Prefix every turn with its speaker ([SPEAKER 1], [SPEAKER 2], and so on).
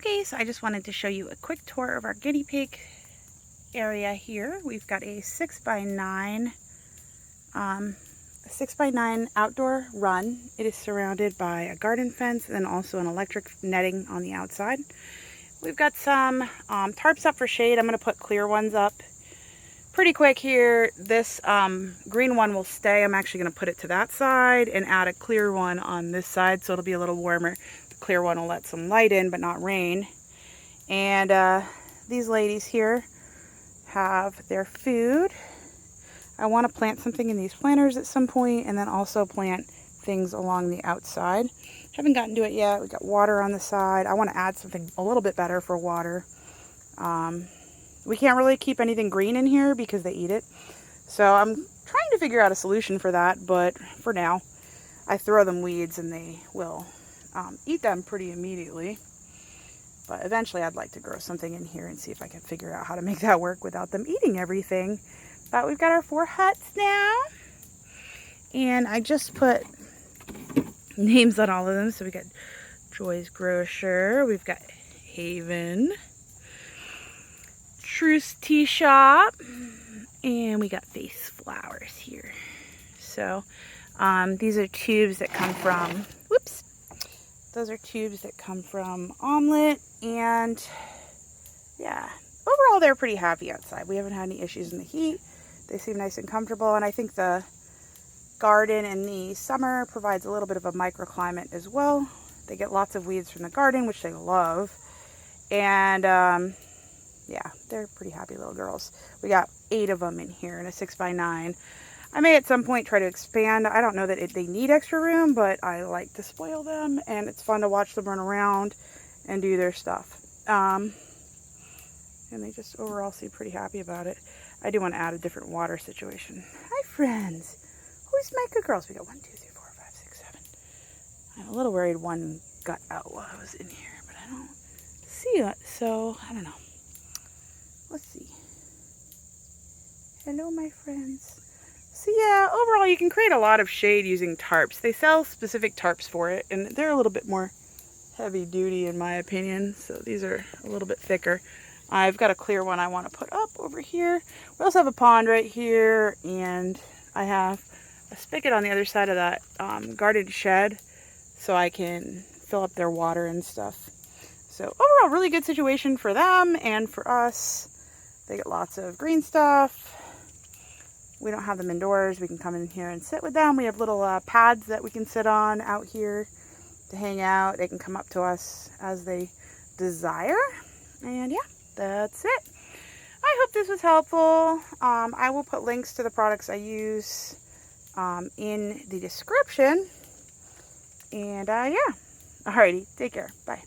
[SPEAKER 1] Okay, so I just wanted to show you a quick tour of our guinea pig area here. We've got a 6x9 outdoor run. It is surrounded by a garden fence and also an electric netting on the outside. We've got some tarps up for shade. I'm going to put clear ones up pretty quick here. This green one will stay. I'm actually going to put it to that side and add a clear one on this side so it'll be a little warmer. The clear one will let some light in but not rain. And these ladies here have their food. I want to plant something in these planters at some point, and then also plant things along the outside. Haven't gotten to it yet. We got water on the side. I want to add something a little bit better for water. We can't really keep anything green in here because they eat it. So I'm trying to figure out a solution for that, but for now, I throw them weeds and they will eat them pretty immediately. But eventually I'd like to grow something in here and see if I can figure out how to make that work without them eating everything. But we've got our 4 huts now. And I just put names on all of them. So we got Joy's Grocer, we've got Haven, Truce Tea Shop, and we got Face Flowers here. So these are tubes that come from, those are tubes that come from Omelette, and yeah, overall they're pretty happy outside. We haven't had any issues in the heat. They seem nice and comfortable, and I think the garden in the summer provides a little bit of a microclimate as well. They get lots of weeds from the garden, which they love, and yeah, they're pretty happy little girls. We got 8 of them in here in a 6x9. I may at some point try to expand. I don't know that they need extra room, but I like to spoil them, and it's fun to watch them run around and do their stuff. And they just overall seem pretty happy about it. I do want to add a different water situation. Hi, friends. Who's my good girls? We got 1, 2, 3, 4, 5, 6, 7. I'm a little worried one got out while I was in here, but I don't see it, so I don't know. Let's see. Hello, my friends. So yeah, overall you can create a lot of shade using tarps. They sell specific tarps for it, and they're a little bit more heavy duty in my opinion. So these are a little bit thicker. I've got a clear one I want to put up over here. We also have a pond right here, and I have a spigot on the other side of that garden shed so I can fill up their water and stuff. So overall, really good situation for them and for us. They get lots of green stuff. We don't have them indoors. We can come in here and sit with them. We have little pads that we can sit on out here to hang out. They can come up to us as they desire. And yeah, that's it. I hope this was helpful. I will put links to the products I use in the description. And yeah, alrighty, take care. Bye.